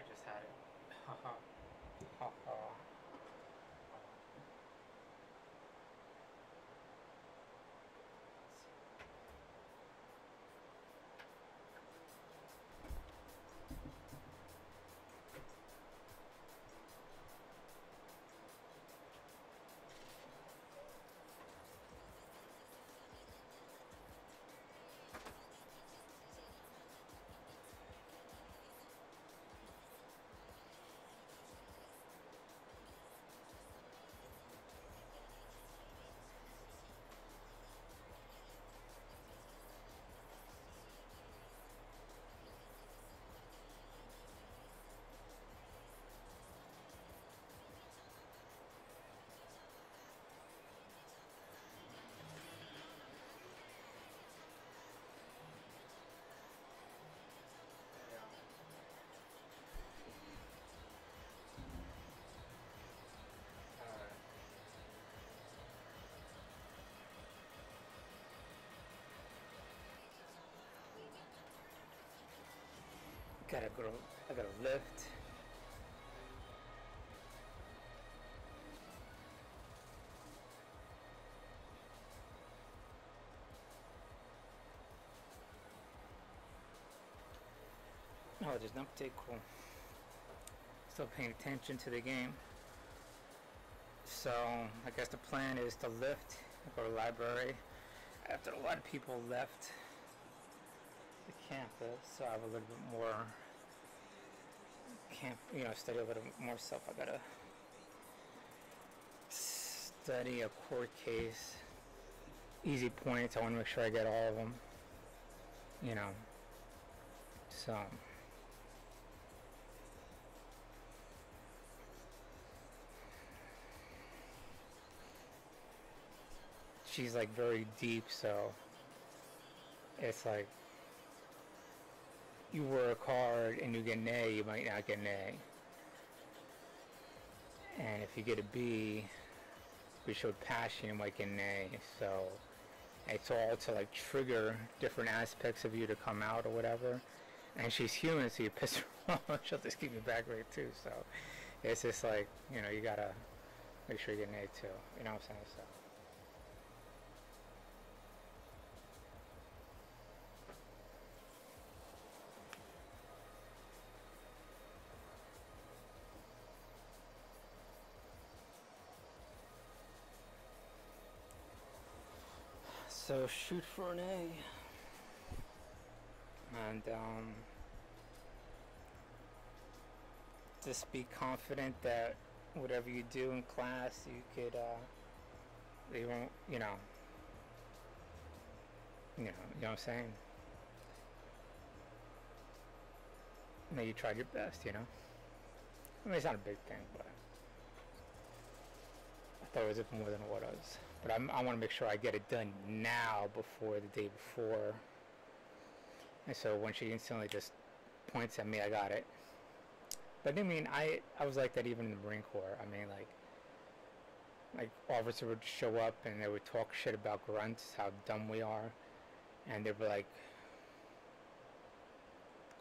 I just had it. Haha. Haha. Gotta go. I gotta lift. Oh, there's no update. Cool. Still paying attention to the game. So I guess the plan is to lift. Go to the library. After a lot of people left the campus, so I have a little bit more study a little more stuff. I gotta study a court case, easy points. I want to make sure I get all of them. So she's like very deep, so it's like you work hard and you get an A, you might not get an A. And if you get a B, we showed passion, you might get an A. So it's all to like trigger different aspects of you to come out or whatever. And she's human, so you piss her off, she'll just keep you back right too. So it's just like, you gotta make sure you get an A too. You know what I'm saying? So shoot for an A. And just be confident that whatever you do in class, you could, they won't, you know what I'm saying? Maybe you tried your best, I mean, it's not a big thing, but I thought it was more than what it was. But I want to make sure I get it done now before the day before. And so when she instantly just points at me, I got it. But I mean, I was like that even in the Marine Corps. I mean, like officers would show up and they would talk shit about grunts, how dumb we are, and they'd be like,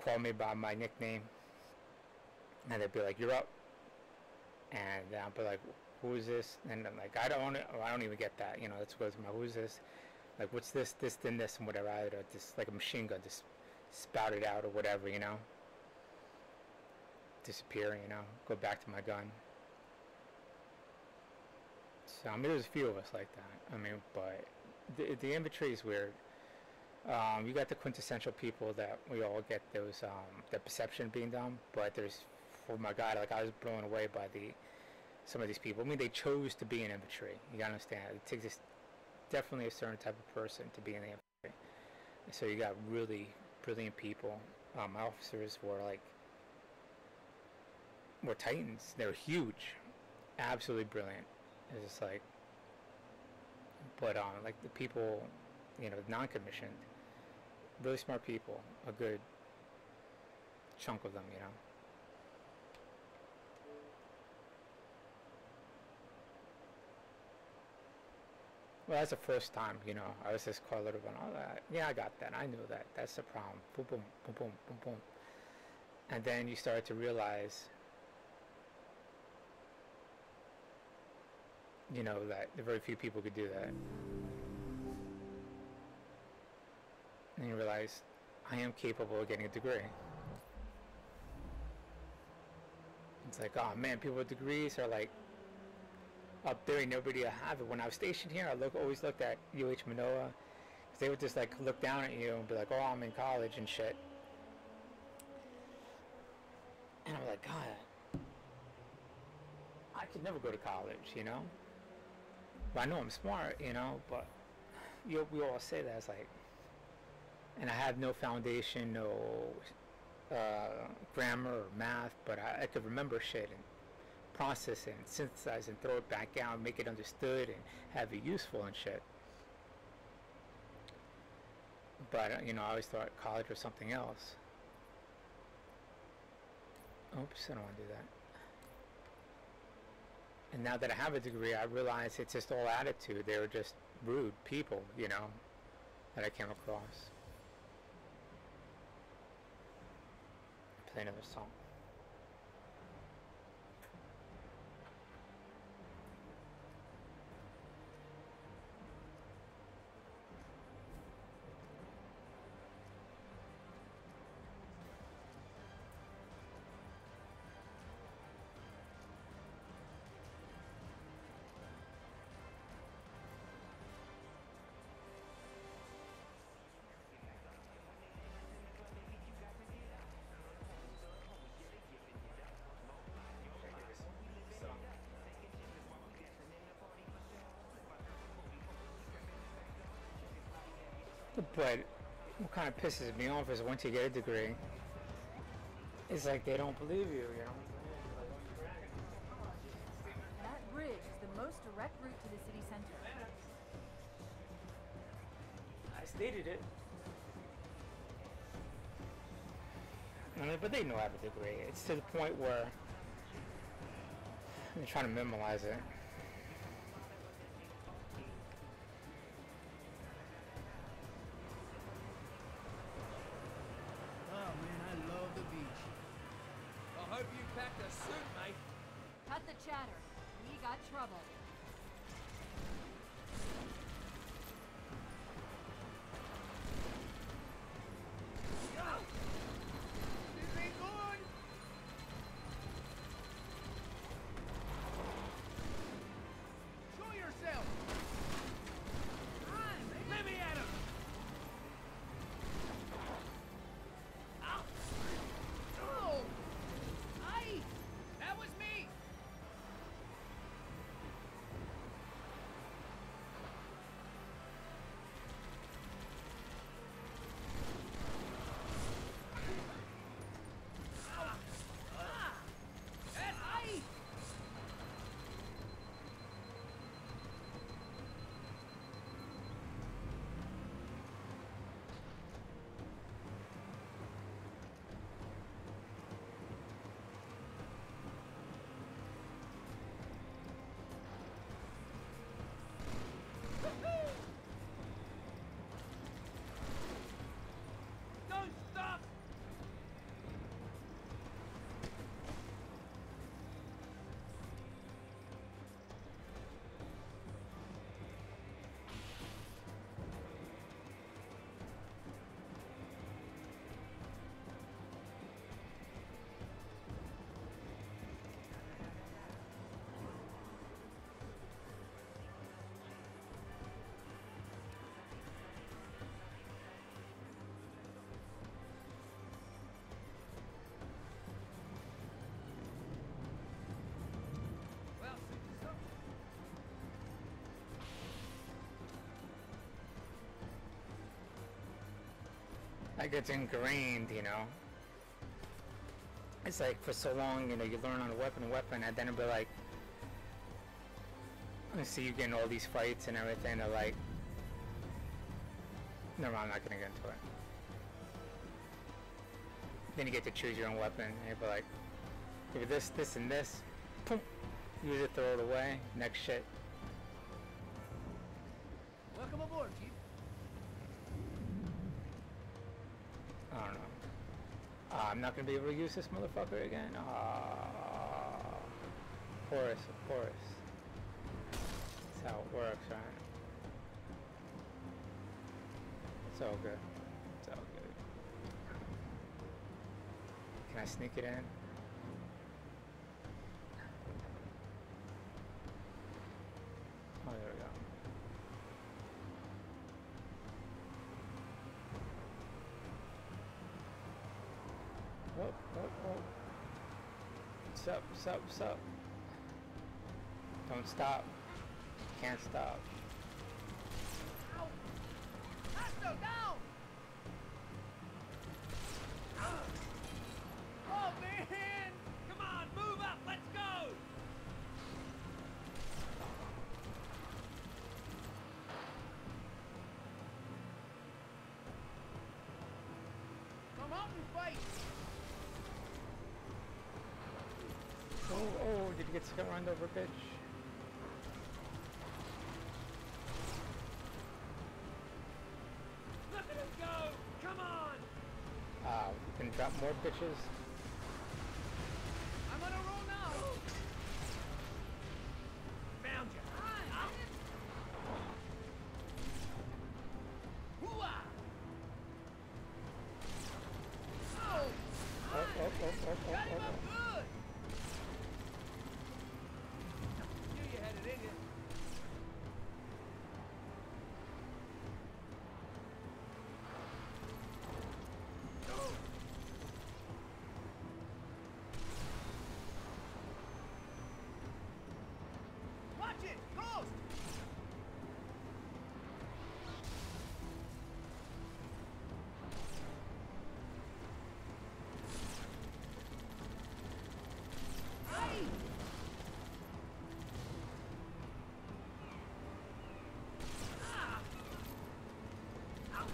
call me by my nickname, and they'd be like, "You're up," and I'd be like, "Who is this?" And I'm like, I don't even get that. Let's go to my, who's this? Like, what's this, then this, and whatever. I just like a machine gun, just spout it out or whatever, disappear, go back to my gun. So I mean, there's a few of us like that. I mean, but the infantry is weird. You got the quintessential people that we all get those the perception being dumb, but there's, oh my god, like I was blown away by some of these people. I mean, they chose to be in infantry. You gotta understand, it takes definitely a certain type of person to be in the infantry. And so you got really brilliant people. My officers were titans. They were huge, absolutely brilliant. It's just like, but like the people, non-commissioned, really smart people, a good chunk of them, Well, that's the first time, I was just correlative and all that. Yeah, I got that. I knew that. That's the problem. Boom, boom, boom, boom, boom, boom. And then you start to realize, you know, that very few people could do that. And you realize, I am capable of getting a degree. It's like, oh man, people with degrees are like up there and nobody will have it. When I was stationed here, I always looked at UH Manoa, because they would just like look down at you and be like, oh, I'm in college and shit. And I'm like, God, I could never go to college, you know? But I know I'm smart, you know, but we all say that. It's like, and I have no foundation, no grammar or math, but I could remember shit and process it and synthesize and throw it back out, make it understood and have it useful and shit. But, you know, I always thought college was something else. Oops, I don't want to do that. And now that I have a degree, I realize it's just all attitude. They were just rude people, you know, that I came across. Play another song. But what kind of pisses me off is once you get a degree, it's like they don't believe you, you know? That bridge is the most direct route to the city center. I stated it. I mean, but they know I have a degree. It's to the point where they're trying to memorize it. Cut the chatter. We got trouble. This ain't good! Show yourself! Let me at him! Ow! Oh! Aye! That was me! Don't stop! Well, so. Like it's ingrained, you know? It's like for so long, you know, you learn on a weapon, and then it'll be like, I see you getting all these fights and everything, they're like, no, I'm not gonna get into it. Then you get to choose your own weapon, and you'll be like, give it this, this, and this, boom, use it, throw it away, next shit. Welcome aboard, Chief. I don't know. I'm not gonna be able to use this motherfucker again. Porous, of course. That's how it works, right? It's all good. It's all good. Can I sneak it in? Oh, there we go. Oh, oh, oh. What's up, what's up, what's up? Don't stop. Can't stop. Ow! Astro, down! Oh, man! Come on, move up, let's go! Come out and fight! Oh, oh, did you get run over, bitch? Look at him go! Come on! We can drop more bitches. I'm on a roll now! Found you! Hooah! Oh! Oh, oh, oh, oh, oh, Got him oh, up oh. good! Knew you had it in you. Watch it! Ghost! Hey! Ah! Ow!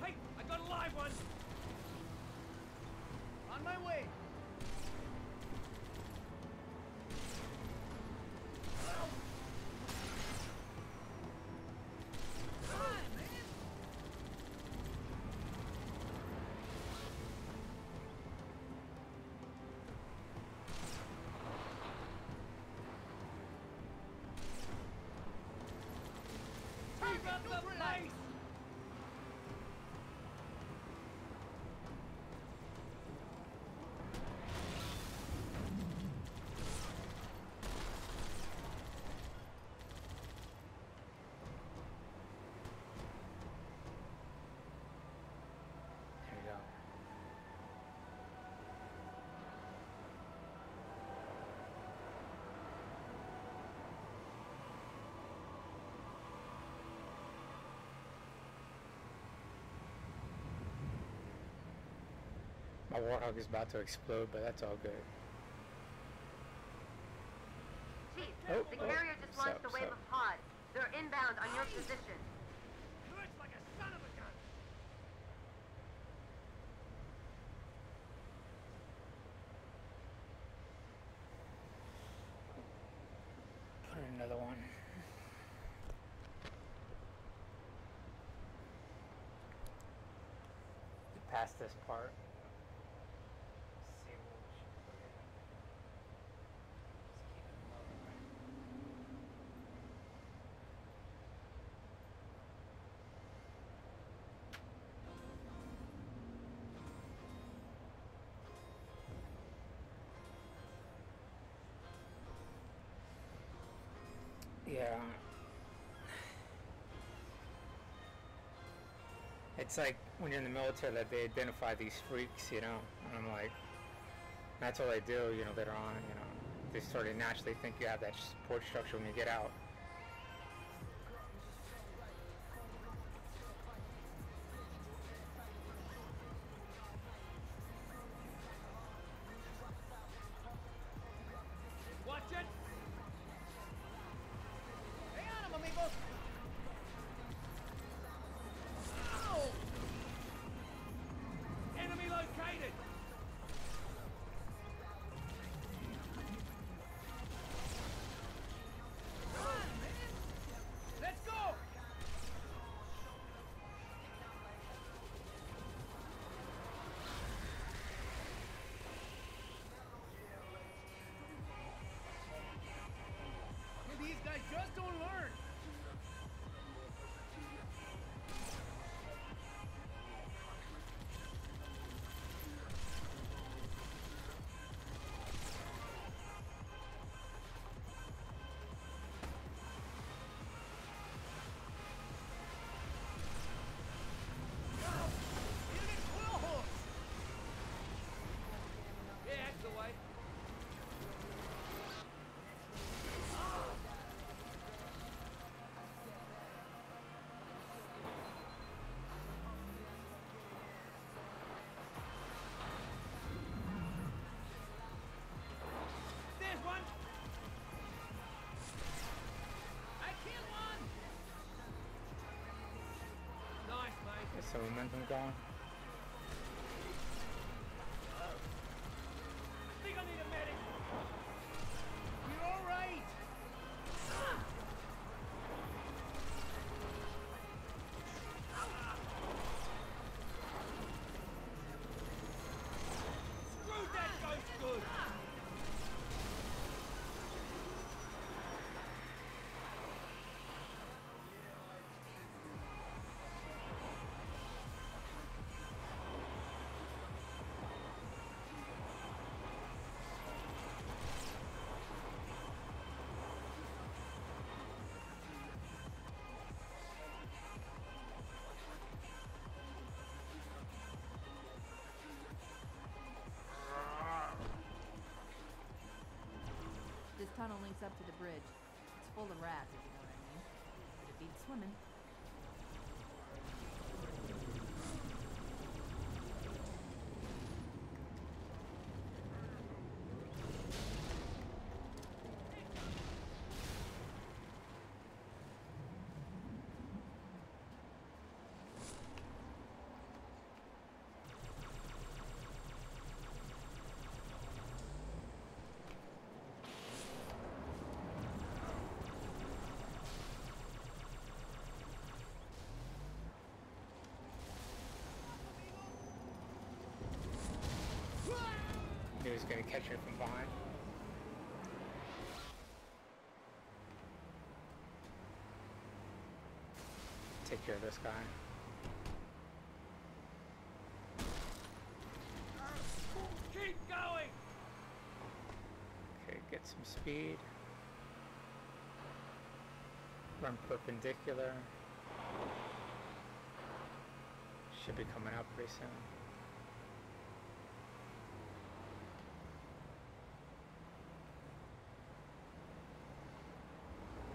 Hey, I got a live one! On my way! Come on, man! Keep up the pace! There you go. My Warthog is about to explode, but that's all good. Chief, Oh, the oh, carrier just sup, launched a wave sup. of pods. They're inbound on your position. Hurts like a son of a gun! Put in another one. Past this part. See what we should put in. Just keep it low, right? Yeah. It's like when you're in the military that they identify these freaks, you know, and I'm like, that's all they do, you know, later on, you know. They sort of naturally think you have that support structure when you get out. Watch it! Stay on him, amigos! Ow! Enemy located! some momentum going. I think I need a medic. You all right? Screw that ghost good. This tunnel links up to the bridge. It's full of rats, if you know what I mean. But it beats swimming. He was gonna catch her from behind. Take care of this guy. Keep going. Okay, get some speed. Run perpendicular. Should be coming up pretty soon.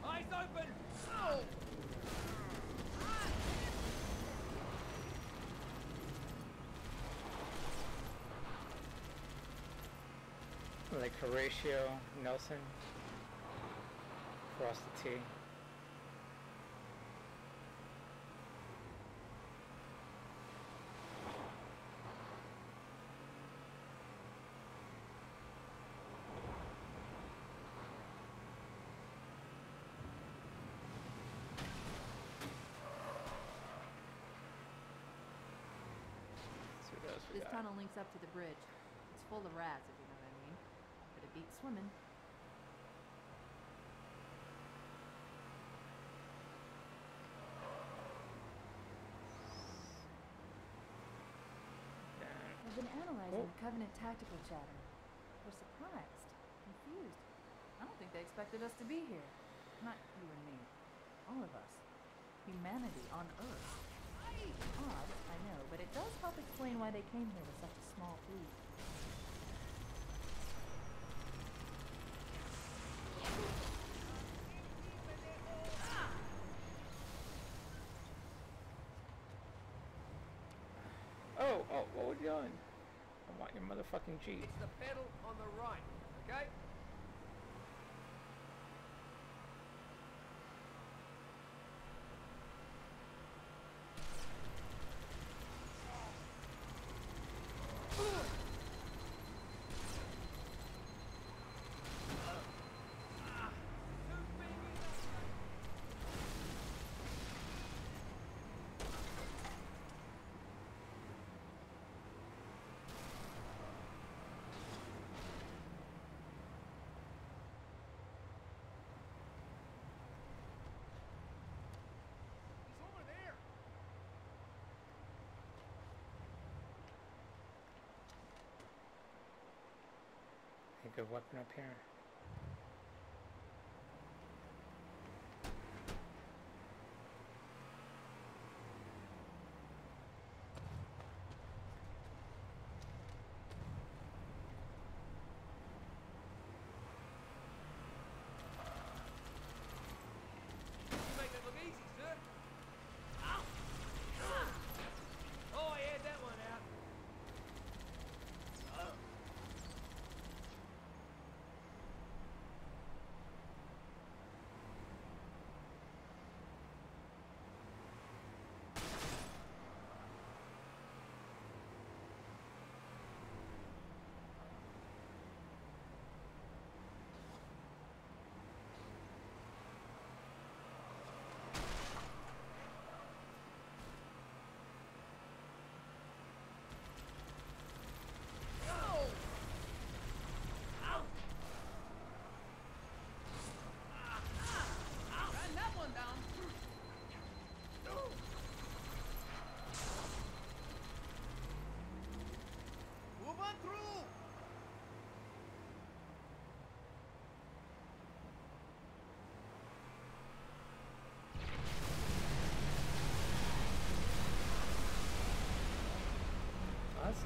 Eyes open. Oh. Like Horatio Nelson. Cross the T. This tunnel links up to the bridge. It's full of rats, if you know what I mean. But it beats swimming. I've been analyzing the Covenant tactical chatter. We're surprised, confused. I don't think they expected us to be here. Not you and me. All of us. Humanity on Earth. Odd, I know, but it does help explain why they came here with such a small fleet. Oh, what are you doing? I want your motherfucking Jeep. It's the pedal on the right, okay? A good weapon up here. You make that look easy, sir. Ow! Oh, I had that one out.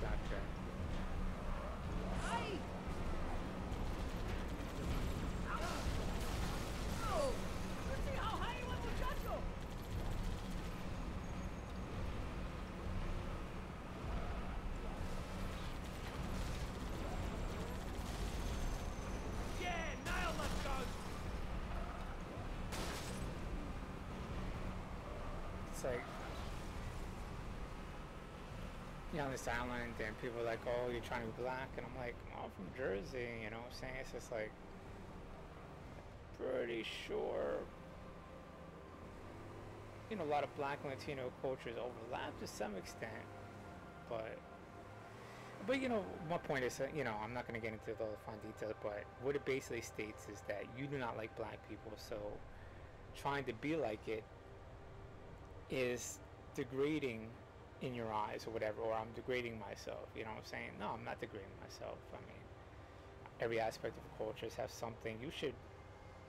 Snapchat. Hey! Oh! 그렇지, 하이와 무차cho! Yeah, nail, let's go! It's like, on this island, and people are like, oh, you're trying to be black, and I'm like, oh, I'm from Jersey, you know what I'm saying? It's just like, pretty sure, a lot of black and Latino cultures overlap to some extent, but my point is, I'm not going to get into the fine details, but what it basically states is that you do not like black people, so trying to be like it is degrading in your eyes or whatever, or I'm degrading myself, you know what I'm saying? No, I'm not degrading myself. I mean, every aspect of cultures has something you should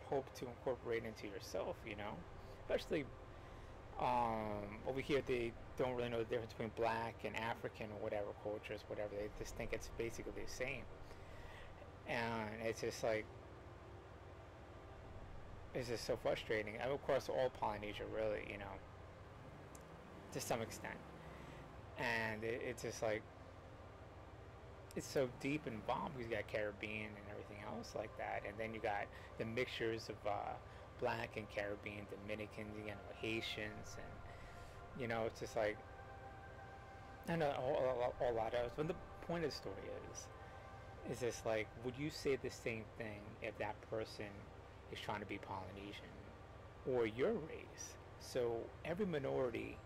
hope to incorporate into yourself, especially over here they don't really know the difference between black and African or whatever cultures, whatever. They just think it's basically the same, and it's just like, it's just so frustrating. And of course, all Polynesia, really, to some extent. And it's just like, it's so deep involved because you got Caribbean and everything else like that, and then you got the mixtures of black and Caribbean, Dominicans, Haitians, and it's just like, I know a lot of. But the point of the story is just like, would you say the same thing if that person is trying to be Polynesian or your race? So every minority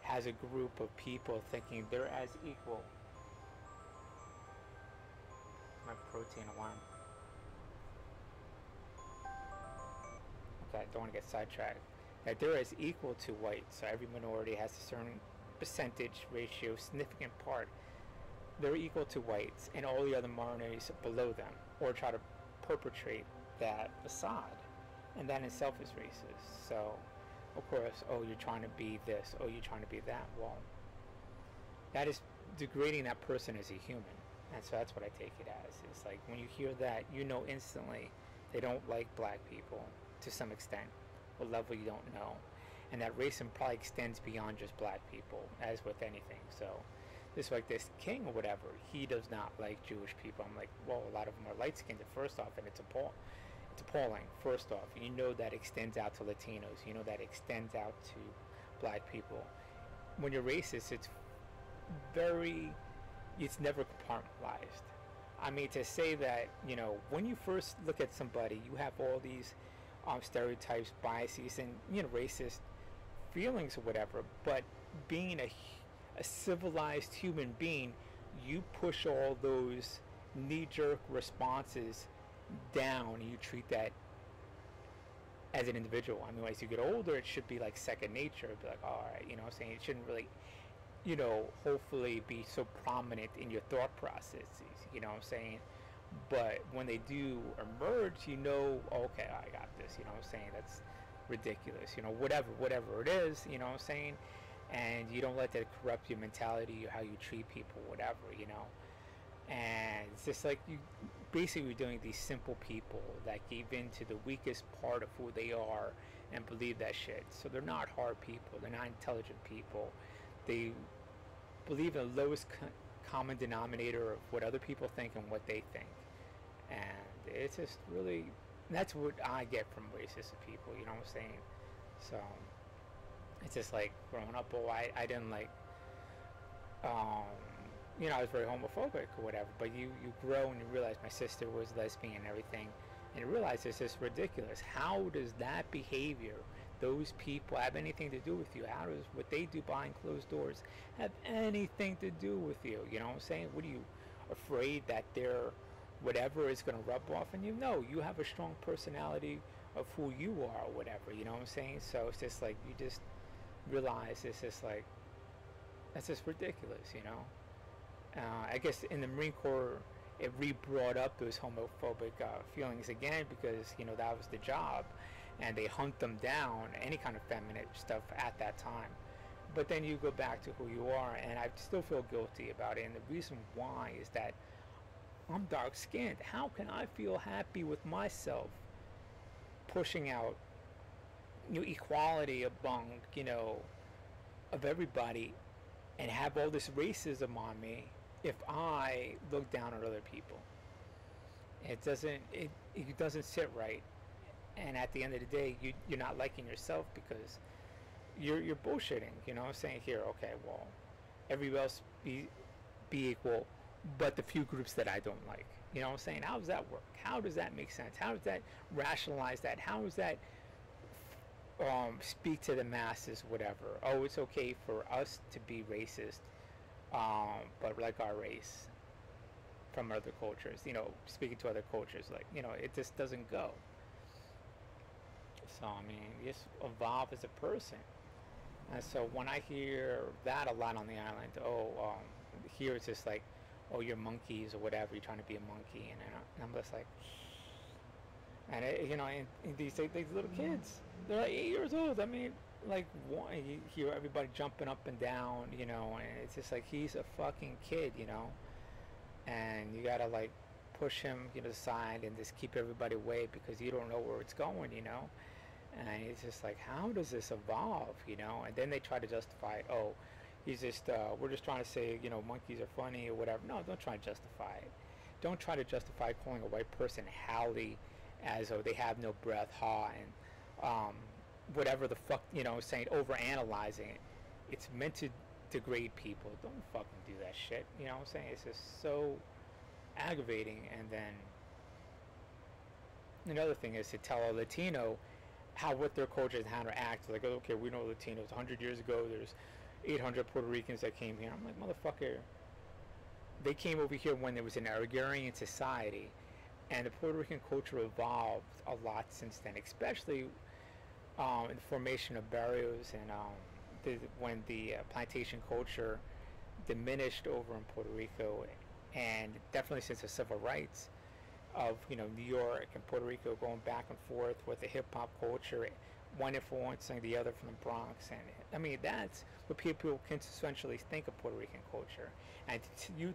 has a group of people thinking they're as equal. My protein alarm. Okay, I don't want to get sidetracked. That they're as equal to whites. So every minority has a certain percentage ratio, significant part. They're equal to whites and all the other minorities below them, or try to perpetrate that facade. And that in itself is racist. So, of course, oh, you're trying to be this, oh, you're trying to be that. Well, that is degrading that person as a human. And so that's what I take it as. It's like, when you hear that, instantly they don't like black people to some extent, a level you don't know. And that racism probably extends beyond just black people, as with anything. So, just like this king or whatever, he does not like Jewish people. I'm like, well, a lot of them are light-skinned, first off, and it's appalling, first off. That extends out to Latinos. That extends out to black people. When you're racist, it's never compartmentalized. I mean, to say that, when you first look at somebody, you have all these stereotypes, biases, and, racist feelings or whatever, but being a civilized human being, you push all those knee-jerk responses down, and you treat that as an individual. I mean, as you get older, it should be like second nature. It'd be like, all right, what I'm saying? It shouldn't really, hopefully be so prominent in your thought processes, what I'm saying? But when they do emerge, okay, I got this, what I'm saying? That's ridiculous, whatever it is, what I'm saying? And you don't let that corrupt your mentality or how you treat people, whatever, And it's just like, you basically doing these simple people that give in to the weakest part of who they are and believe that shit. So they're not hard people. They're not intelligent people. They believe in the lowest common denominator of what other people think and what they think. And it's just really, that's what I get from racist people, what I'm saying? So it's just like, growing up, I didn't like, I was very homophobic or whatever, but you grow and you realize my sister was lesbian and everything, and you realize it's just ridiculous. How does that behavior, those people, have anything to do with you? How does what they do behind closed doors have anything to do with you? You know what I'm saying? What are you afraid that their whatever is going to rub off on you? No, you have a strong personality of who you are or whatever, you know what I'm saying? So it's just like, you just realize it's just like, that's just ridiculous, I guess in the Marine Corps, it re-brought up those homophobic feelings again, because, that was the job, and they hunt them down, any kind of feminine stuff at that time. But then you go back to who you are, and I still feel guilty about it. And the reason why is that I'm dark skinned. How can I feel happy with myself pushing out, equality among, of everybody, and have all this racism on me if I look down on other people? It doesn't sit right. And at the end of the day, you're not liking yourself because you're bullshitting. I'm saying here, okay, well, everybody else be equal, but the few groups that I don't like. I'm saying, how does that work? How does that make sense? How does that rationalize that? How does that speak to the masses? Whatever. Oh, it's okay for us to be racist, but like our race from other cultures. Speaking to other cultures, like it just doesn't go. So I mean, just evolve as a person. And so when I hear that a lot on the island, here it's just like, oh, you're monkeys or whatever, you're trying to be a monkey, and I'm just like, and and these little kids, they're like 8 years old. I mean, like, you hear everybody jumping up and down, and it's just like, he's a fucking kid, and you gotta like push him, aside and just keep everybody away because you don't know where it's going, And it's just like, how does this evolve, And then they try to justify it. Oh, we're just trying to say, monkeys are funny or whatever. No, don't try to justify it. Don't try to justify calling a white person Hallie as, oh, they have no breath, ha, and whatever the fuck, saying, overanalyzing it. It's meant to degrade people. Don't fucking do that shit. I'm saying? It's just so aggravating. And then another thing is to tell a Latino what their culture is, how to act. Like, okay, we know Latinos. 100 years ago, there's 800 Puerto Ricans that came here. I'm like, motherfucker, they came over here when there was an agrarian society, and the Puerto Rican culture evolved a lot since then, especially in the formation of barrios and when the plantation culture diminished over in Puerto Rico, and definitely since the civil rights of New York and Puerto Rico going back and forth with the hip hop culture, one influencing the other from the Bronx. And I mean, that's what people quintessentially think of Puerto Rican culture. And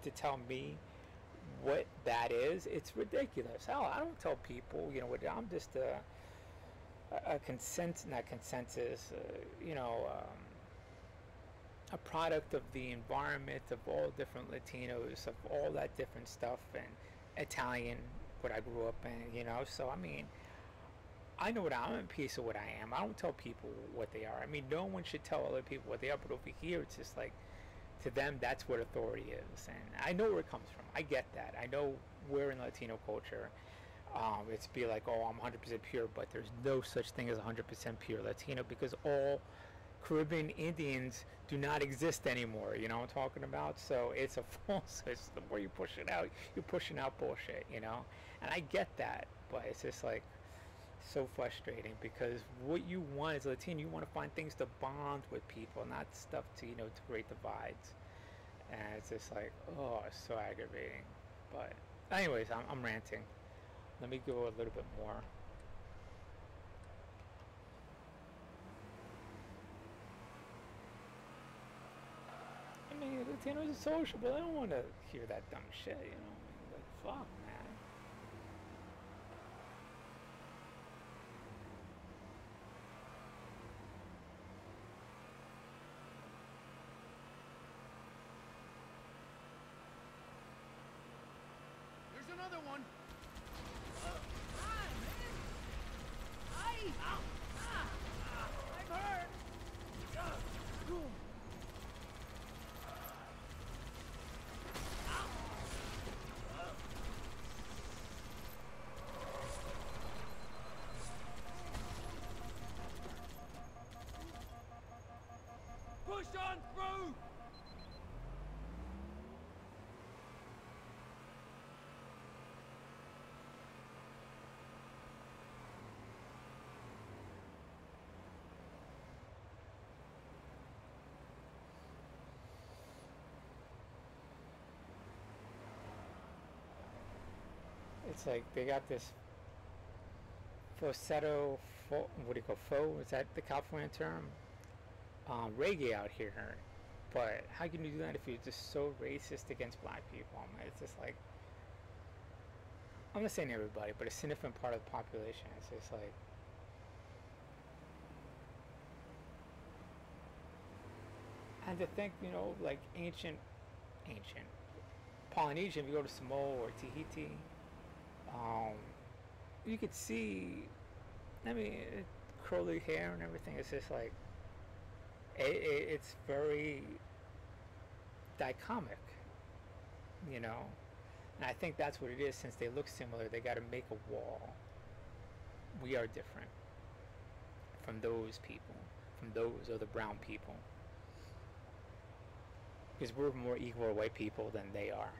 to tell me what that is, it's ridiculous. Hell, I don't tell people, I'm just a consensus, a product of the environment of all different Latinos, of all that different stuff, and Italian, what I grew up in, So I mean, I know I'm a piece of what I am. I don't tell people what they are. I mean, no one should tell other people what they are, but over here, it's just like, to them, that's what authority is. And I know where it comes from. I get that. I know we're in Latino culture. It's be like, oh, I'm 100% pure, but there's no such thing as 100% pure Latino, because all Caribbean Indians do not exist anymore. You know what I'm talking about? So it's a false system where you push it out. You're pushing out bullshit, And I get that, but it's just like so frustrating, because what you want as a Latino, you want to find things to bond with people, not stuff to, to create divides. And it's just like, oh, it's so aggravating. But anyways, I'm ranting. Let me go a little bit more. I mean, Latinos are sociable. I don't want to hear that dumb shit, Like, fuck, man. There's another one. Hi, man. Hi. Ow. I'm hurt. Push on through! It's like they got this falsetto, what do you call faux? Is that the California term? reggae out here. But how can you do that if you're just so racist against black people? I mean, it's just like, I'm not saying everybody, but a significant part of the population. It's just like, and to think, you know, like ancient Polynesian, if you go to Samoa or Tahiti, um, you could see, I mean, curly hair and everything. It's just like, it's very dichomic, you know? And I think that's what it is. Since they look similar, they got to make a wall. We are different from those people, from those other brown people. Because we're more equal white people than they are.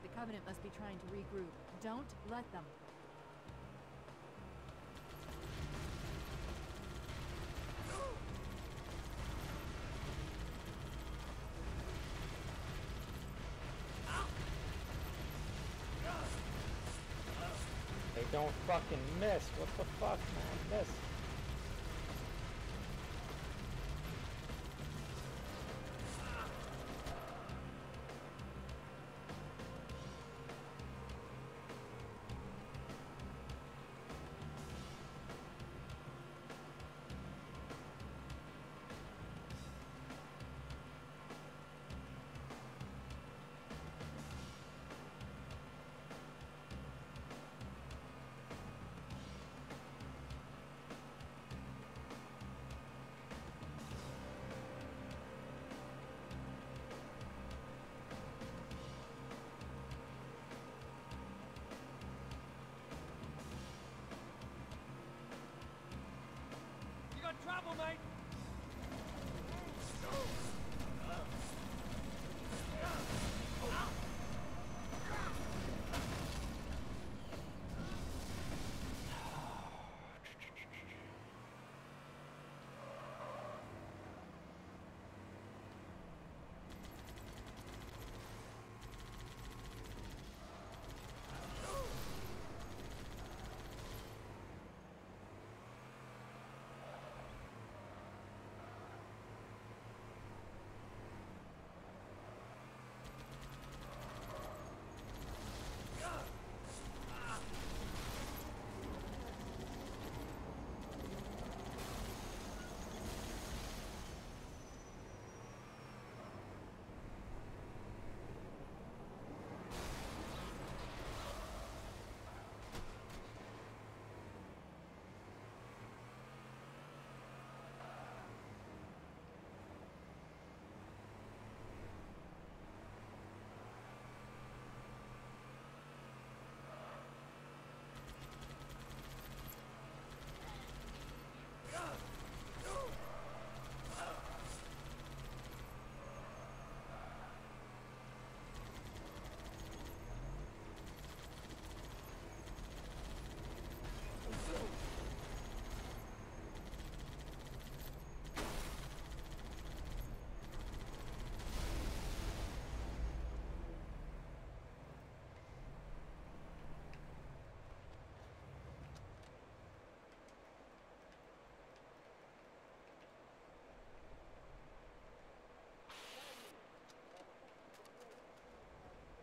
The Covenant must be trying to regroup. Don't let them. They don't fucking miss. What the fuck, man? Miss. You got trouble, mate?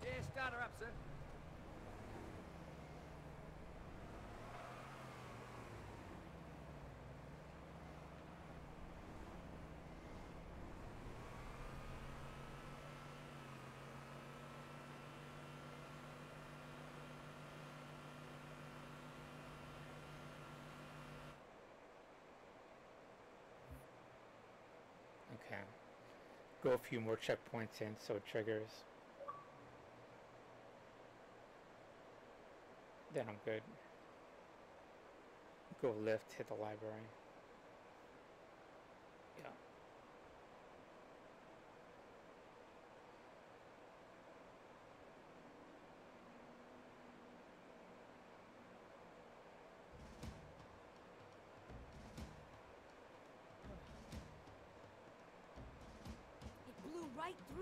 Yeah, start her up, sir. Okay. Go a few more checkpoints in so it triggers. Then I'm good. Go lift, hit the library. Yeah.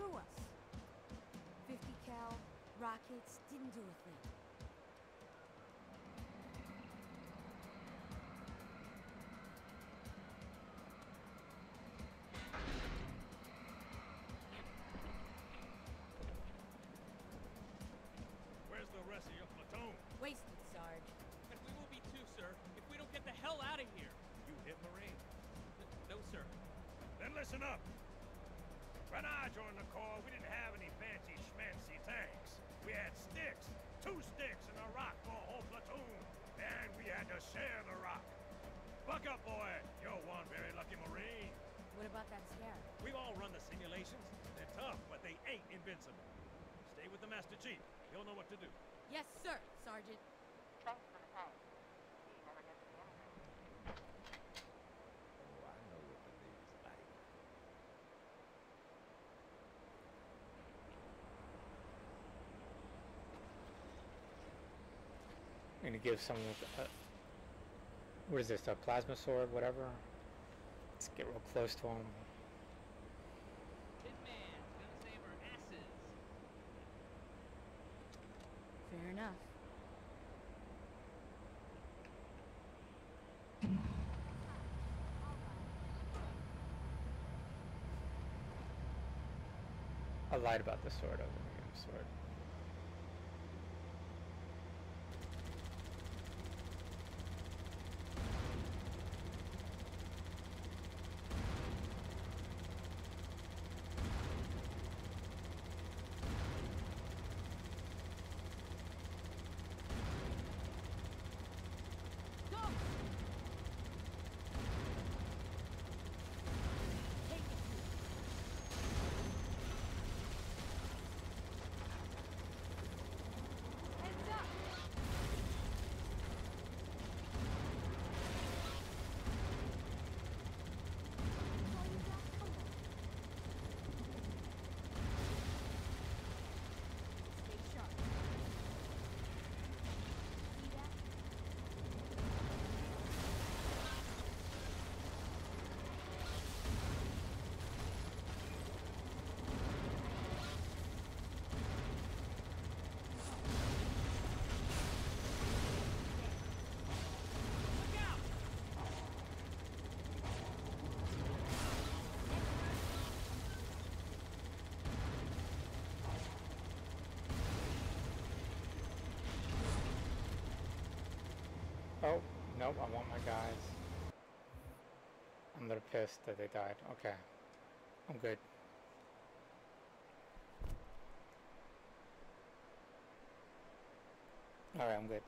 through us. 50 cal, rockets, didn't do a thing. Where's the rest of your platoon? Wasted, Sarge. And we will be too, sir, if we don't get the hell out of here. You hit Marine? No, sir. Then listen up. When I joined the Corps, we didn't have any fancy schmancy tanks. We had sticks. 2 sticks and a rock for a whole platoon. And we had to share the rock. Buck up, boy. You're one very lucky Marine. What about that Scarab? We've all run the simulations. They're tough, but they ain't invincible. Stay with the Master Chief. He'll know what to do. Yes, sir, Sergeant. Thanks for the tank. He never gets the energy. Oh, I know what the Navy's like. I'm gonna give someone what is this, a plasma sword, whatever. Let's get real close to him. Tin Man's gonna save our asses. Fair enough. I lied about the sword. I was gonna give him a sword. Go! Take it. Heads up! Stay sharp. See that? Look out! Oh, nope, I want my guys. I'm a little pissed that they died. Okay. I'm good. Alright, I'm good.